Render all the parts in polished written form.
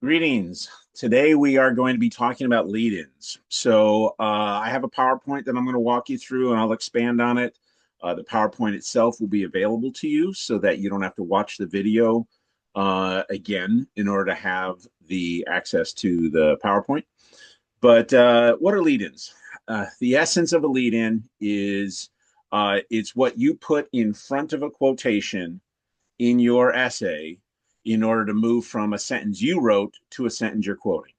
Greetings. Today we are going to be talking about lead-ins. I have a PowerPoint that I'm going to walk you through and I'll expand on it. The PowerPoint itself will be available to you so that you don't have to watch the video again in order to have the access to the PowerPoint. But what are lead-ins? The essence of a lead-in is it's what you put in front of a quotation in your essay in order to move from a sentence you wrote to a sentence you're quoting.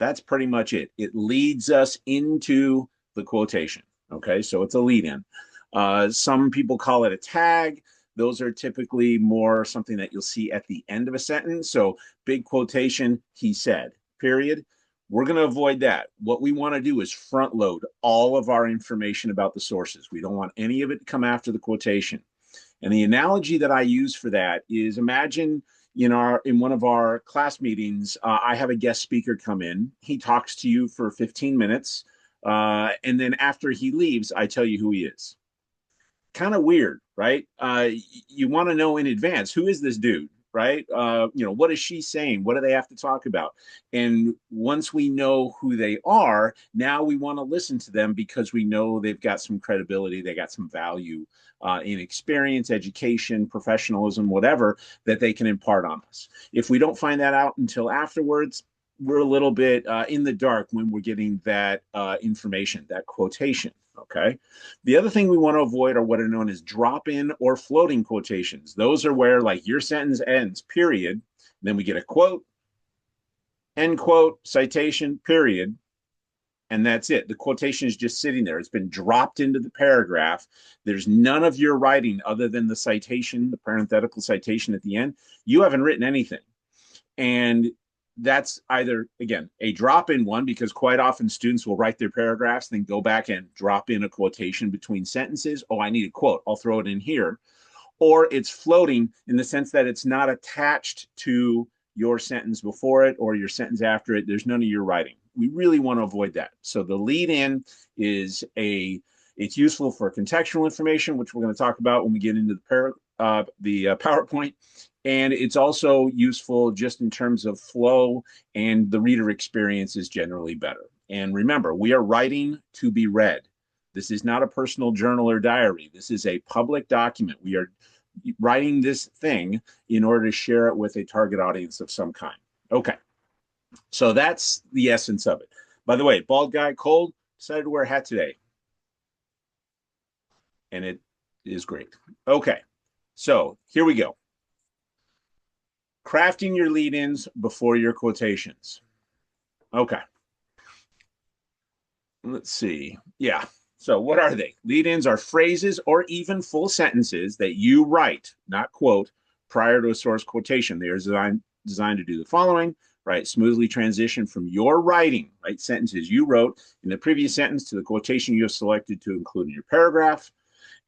That's pretty much it. It leads us into the quotation. Okay, so it's a lead in. Some people call it a tag. Those are typically more something that you'll see at the end of a sentence. So, big quotation, he said, period. We're going to avoid that. What we want to do is front load all of our information about the sources. We don't want any of it to come after the quotation. And the analogy that I use for that is imagine in one of our class meetings, I have a guest speaker come in. He talks to you for 15 minutes, and then after he leaves, I tell you who he is. Kind of weird, right? You want to know in advance, who is this dude, right? What is she saying? What do they have to talk about? And once we know who they are, now we want to listen to them because we know they've got some credibility, they got some value in experience, education, professionalism, whatever that they can impart on us. If we don't find that out until afterwards, we're a little bit in the dark when we're getting that information, that quotation. Okay. The other thing we want to avoid are what are known as drop in or floating quotations. Those are where, like, your sentence ends, period. Then we get a quote, end quote, citation, period. And that's it. The quotation is just sitting there. It's been dropped into the paragraph. There's none of your writing other than the citation, the parenthetical citation at the end. You haven't written anything. And that's either, again, a drop in one, because quite often students will write their paragraphs, then go back and drop in a quotation between sentences. Oh, I need a quote. I'll throw it in here. Or it's floating in the sense that it's not attached to your sentence before it or your sentence after it. There's none of your writing. We really want to avoid that. So the lead in is it's useful for contextual information, which we're going to talk about when we get into the PowerPoint. And it's also useful just in terms of flow, and the reader experience is generally better. And remember, we are writing to be read. This is not a personal journal or diary. This is a public document. We are writing this thing in order to share it with a target audience of some kind. Okay, so that's the essence of it. By the way, bald guy, cold, decided to wear a hat today, and it is great. Okay, so here we go. Crafting your lead ins before your quotations. Okay, let's see. Yeah. So, what are they? Lead ins are phrases or even full sentences that you write, not quote, prior to a source quotation. They are designed to do the following: right? Smoothly transition from your writing, right? Sentences you wrote in the previous sentence to the quotation you have selected to include in your paragraph.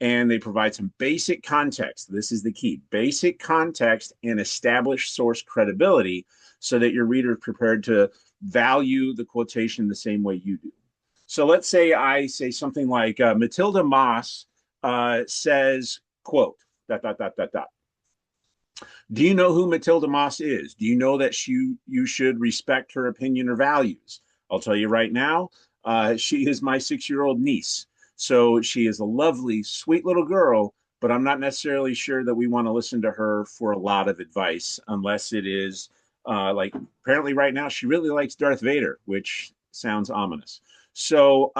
And they provide some basic context. This is the key: basic context and establish source credibility so that your reader is prepared to value the quotation the same way you do. So let's say I say something like Matilda Moss says, quote, dot, dot, dot, dot, dot. Do you know who Matilda Moss is? Do you know that you should respect her opinion or values? I'll tell you right now, she is my 6-year-old niece. So she is a lovely, sweet little girl, but I'm not necessarily sure that we want to listen to her for a lot of advice unless it is like, apparently right now she really likes Darth Vader, which sounds ominous. So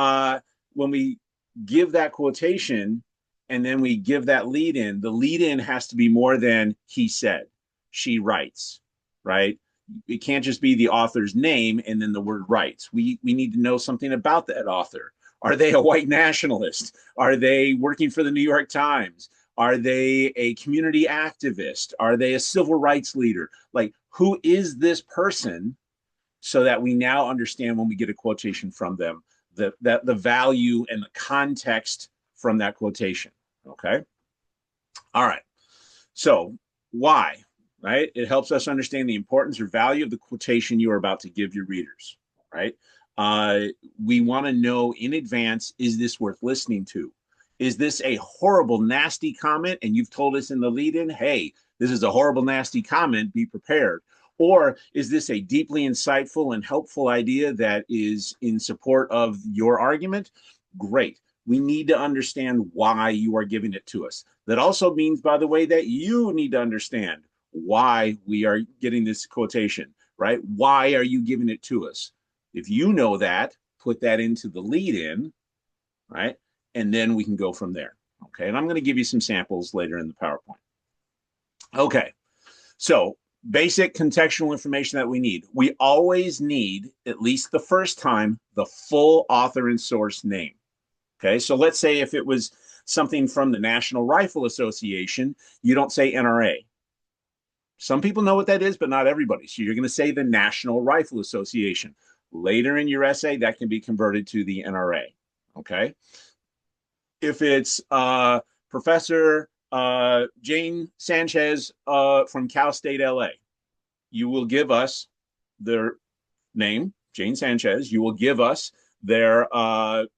when we give that quotation and then we give that lead in, the lead in has to be more than he said, she writes, right? It can't just be the author's name and then the word writes. We need to know something about that author. Are they a white nationalist? Are they working for the New York Times? Are they a community activist? Are they a civil rights leader? Like, who is this person, so that we now understand when we get a quotation from them the value and the context from that quotation. Okay. All right. So why? Right? It helps us understand the importance or value of the quotation you are about to give your readers. Right? We want to know in advance: is this worth listening to? Is this a horrible, nasty comment? And you've told us in the lead in, hey, this is a horrible, nasty comment. Be prepared. Or is this a deeply insightful and helpful idea that is in support of your argument? Great. We need to understand why you are giving it to us. That also means, by the way, that you need to understand why we are getting this quotation, right? Why are you giving it to us? If you know that, put that into the lead in, right? And then we can go from there. Okay. And I'm going to give you some samples later in the PowerPoint. Okay. So, basic contextual information that we need. We always need, at least the first time, the full author and source name. Okay. So, let's say if it was something from the National Rifle Association, you don't say NRA. Some people know what that is, but not everybody. So, you're going to say the National Rifle Association. Later in your essay, that can be converted to the NRA. Okay. If it's Professor Jane Sanchez from Cal State LA, you will give us their name, Jane Sanchez. You will give us their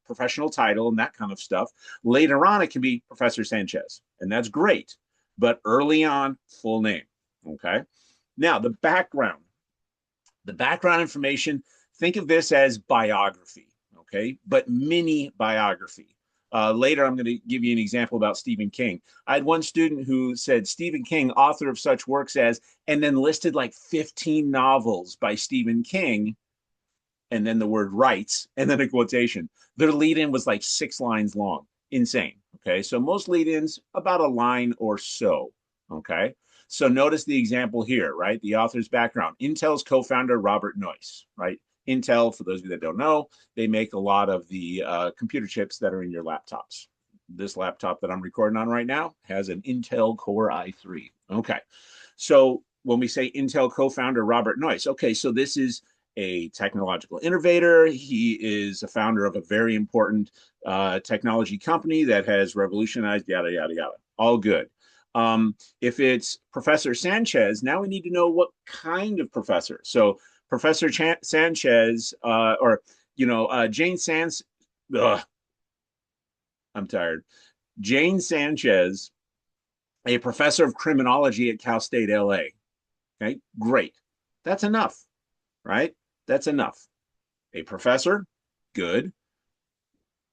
professional title and that kind of stuff. Later on, it can be Professor Sanchez, and that's great. But early on, full name. Okay. Now, the background information, think of this as biography. Okay. But mini biography. Later, I'm going to give you an example about Stephen King. I had one student who said Stephen King, author of such works as, and then listed like 15 novels by Stephen King, and then the word rights, and then a quotation. Their lead in was like 6 lines long. Insane. Okay. So most lead ins, about a line or so. Okay. So notice the example here, right? The author's background. Intel's co founder, Robert Noyce, right? Intel, for those of you that don't know, they make a lot of the computer chips that are in your laptops. This laptop that I'm recording on right now has an Intel Core i3. Okay. So when we say Intel co-founder Robert Noyce, okay, so this is a technological innovator. He is a founder of a very important technology company that has revolutionized yada, yada, yada. All good. If it's Professor Sanchez, now we need to know what kind of professor. So Professor Sanchez, Jane Sans. Ugh, I'm tired. Jane Sanchez, a professor of criminology at Cal State LA. Okay, great. That's enough, right? That's enough. A professor, good,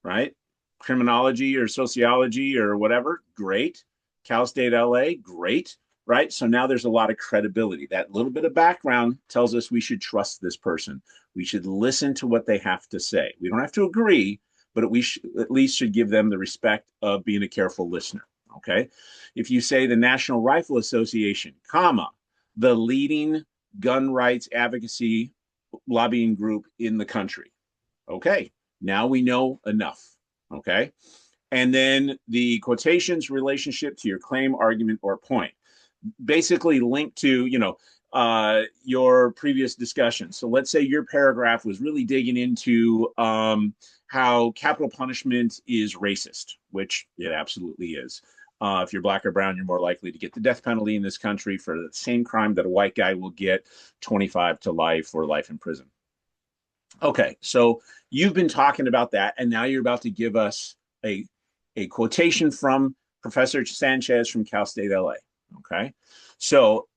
right? Criminology or sociology or whatever, great. Cal State LA, great, right? So now there's a lot of credibility. That little bit of background tells us we should trust this person. We should listen to what they have to say. We don't have to agree, but we at least should give them the respect of being a careful listener. Okay. If you say the National Rifle Association, comma, the leading gun rights advocacy lobbying group in the country. Okay. Now we know enough. Okay. And then the quotations relationship to your claim, argument, or point. Basically linked to, your previous discussion. So let's say your paragraph was really digging into how capital punishment is racist, which it absolutely is. If you're black or brown, you're more likely to get the death penalty in this country for the same crime that a white guy will get 25 to life or life in prison. Okay, so you've been talking about that, and now you're about to give us a quotation from Professor Sanchez from Cal State LA. Okay, so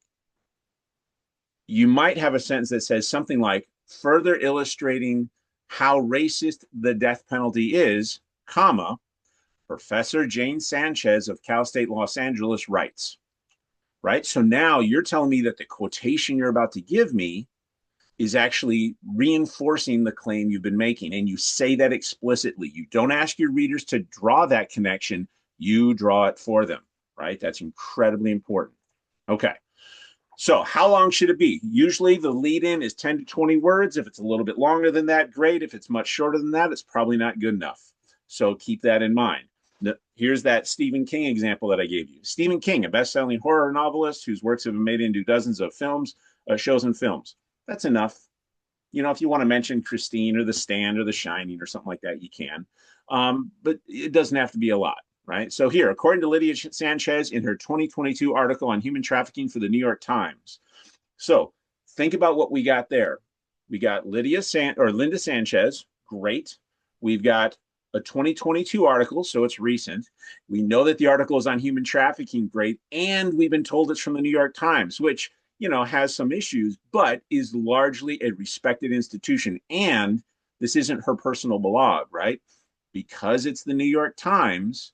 you might have a sentence that says something like, further illustrating how racist the death penalty is, comma, Professor Jane Sanchez of Cal State Los Angeles writes, right? So now you're telling me that the quotation you're about to give me is actually reinforcing the claim you've been making. And you say that explicitly. You don't ask your readers to draw that connection. You draw it for them, right? That's incredibly important. Okay. So how long should it be? Usually the lead in is 10 to 20 words. If it's a little bit longer than that, great. If it's much shorter than that, it's probably not good enough. So keep that in mind. Here's that Stephen King example that I gave you. Stephen King, a best-selling horror novelist whose works have been made into dozens of shows and films. That's enough. If you want to mention Christine or The Stand or The Shining or something like that, you can. But it doesn't have to be a lot, right? So here, according to Lydia Sanchez in her 2022 article on human trafficking for the New York Times. So think about what we got there. We got Linda Sanchez, great. We've got a 2022 article, so it's recent. We know that the article is on human trafficking, great. And we've been told it's from the New York Times, which has some issues, but is largely a respected institution. And this isn't her personal blog, right? Because it's the New York Times,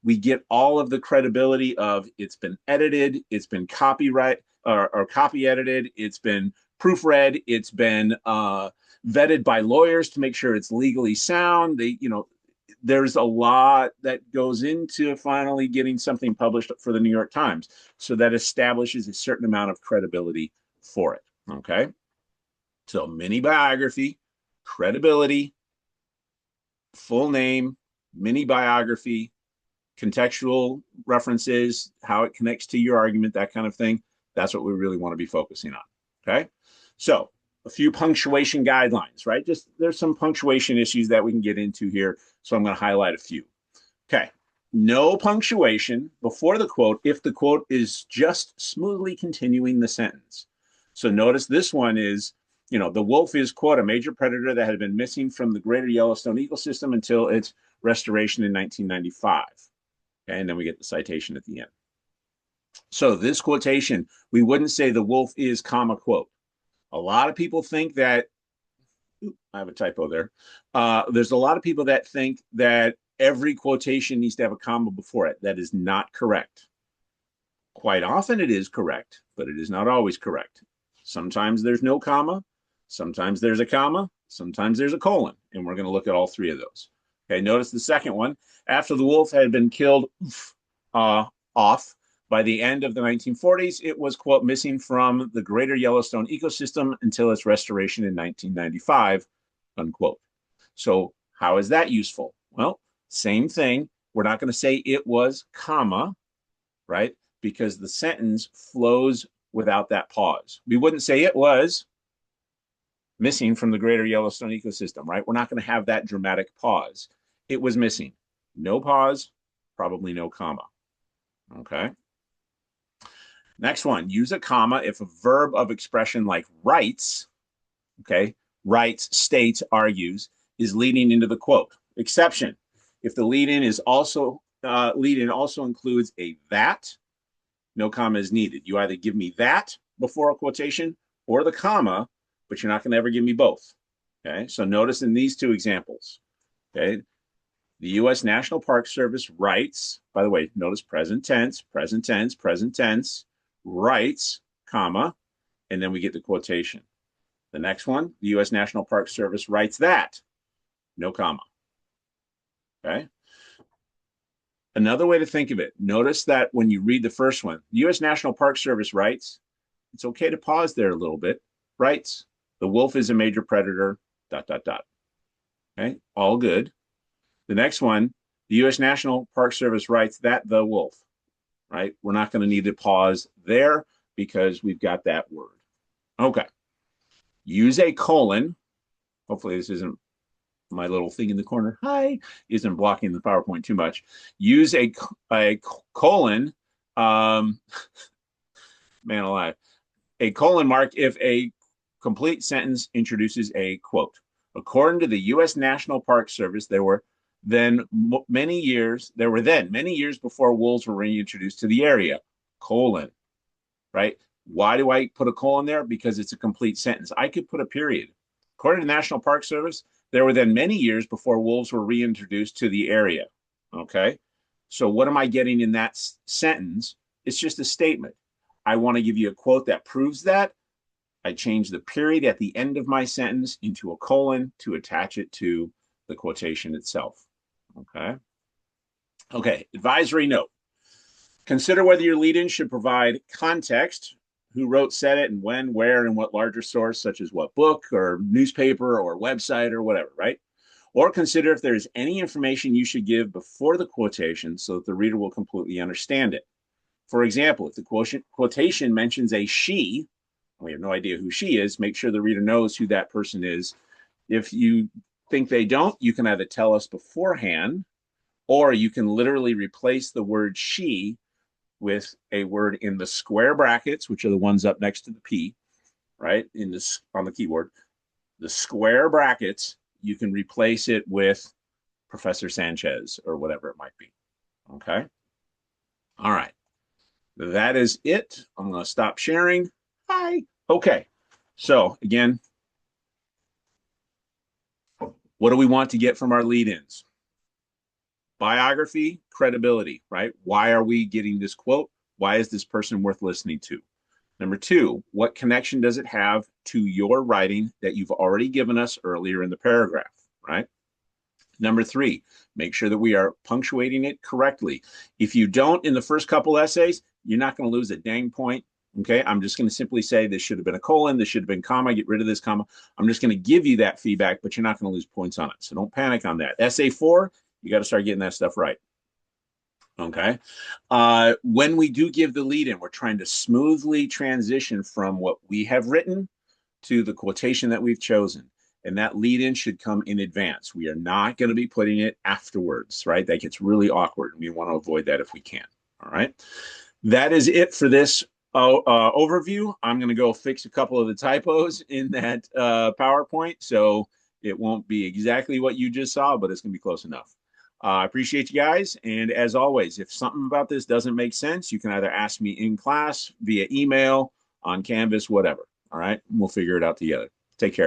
we get all of the credibility of it's been edited, it's been copyright or copy edited, it's been proofread, it's been vetted by lawyers to make sure it's legally sound. There's a lot that goes into finally getting something published for the New York Times. So that establishes a certain amount of credibility for it. Okay. So mini biography, credibility, full name, mini biography, contextual references, how it connects to your argument, that kind of thing. That's what we really want to be focusing on. Okay. So a few punctuation guidelines, right? Just there's some punctuation issues that we can get into here. So I'm going to highlight a few. Okay. No punctuation before the quote if the quote is just smoothly continuing the sentence. So notice this one is, the wolf is, quote, a major predator that had been missing from the greater Yellowstone ecosystem until its restoration in 1995. Okay, and then we get the citation at the end. So this quotation, we wouldn't say the wolf is, comma, quote. A lot of people think that, I have a typo there. There's a lot of people that think that every quotation needs to have a comma before it. That is not correct. Quite often it is correct, but it is not always correct. Sometimes there's no comma, sometimes there's a comma, sometimes there's a colon, and we're going to look at all three of those. Okay, notice the second one. After the wolf had been killed off by the end of the 1940s, it was, quote, missing from the greater Yellowstone ecosystem until its restoration in 1995, unquote. So how is that useful? Well, same thing. We're not going to say it was, comma, right? Because the sentence flows without that pause. We wouldn't say it was missing from the greater Yellowstone ecosystem, right? We're not going to have that dramatic pause. It was missing. No pause, probably no comma. Okay. Next one, use a comma if a verb of expression like writes, okay, writes, states, argues, is leading into the quote. Exception, if the lead-in also includes a that, no comma is needed. You either give me that before a quotation or the comma, but you're not going to ever give me both. Okay, so notice in these two examples, okay, the U.S. National Park Service writes, by the way, notice present tense, present tense, present tense, writes, comma, and then we get the quotation. The next one, the U.S. National Park Service writes that, no comma. Okay. Another way to think of it, notice that when you read the first one, the U.S. National Park Service writes, it's okay to pause there a little bit, writes, the wolf is a major predator, ... Okay, all good. The next one, the U.S. National Park Service writes that the wolf, right? We're not going to need to pause there because we've got that word. Okay. Use a colon. Hopefully this isn't my little thing in the corner. Hi, isn't blocking the PowerPoint too much. Use a colon. Man alive. A colon mark if a complete sentence introduces a quote. According to the U.S. National Park Service, there were then many years before wolves were reintroduced to the area. Colon, right? Why do I put a colon there? Because it's a complete sentence. I could put a period. According to the National Park Service, there were then many years before wolves were reintroduced to the area. Okay. So what am I getting in that sentence? It's just a statement. I want to give you a quote that proves that. I change the period at the end of my sentence into a colon to attach it to the quotation itself. Okay. Okay. Advisory note. Consider whether your lead-in should provide context, who wrote, said it, and when, where, and what larger source, such as what book or newspaper or website or whatever, right? Or consider if there's any information you should give before the quotation so that the reader will completely understand it. For example, if the quotation mentions a she, we have no idea who she is, make sure the reader knows who that person is. If you think they don't, you can either tell us beforehand, or you can literally replace the word she with a word in the square brackets, which are the ones up next to the P, right? On the keyboard, the square brackets, you can replace it with Professor Sanchez or whatever it might be. Okay. All right. That is it. I'm going to stop sharing. Hi. Okay. So again, what do we want to get from our lead-ins? Biography, credibility, right? Why are we getting this quote? Why is this person worth listening to? Number two, what connection does it have to your writing that you've already given us earlier in the paragraph, right? Number three, make sure that we are punctuating it correctly. If you don't in the first couple essays, you're not going to lose a dang point. Okay, I'm just going to simply say this should have been a colon, this should have been comma, get rid of this comma. I'm just going to give you that feedback, but you're not going to lose points on it. So don't panic on that. Essay four, you got to start getting that stuff right. Okay. When we do give the lead in, we're trying to smoothly transition from what we have written to the quotation that we've chosen. And that lead in should come in advance. We are not going to be putting it afterwards, right? That gets really awkward. We want to avoid that if we can. All right. That is it for this overview. I'm going to go fix a couple of the typos in that PowerPoint. So it won't be exactly what you just saw, but it's going to be close enough. I appreciate you guys. And as always, if something about this doesn't make sense, you can either ask me in class, via email, on Canvas, whatever. All right. We'll figure it out together. Take care.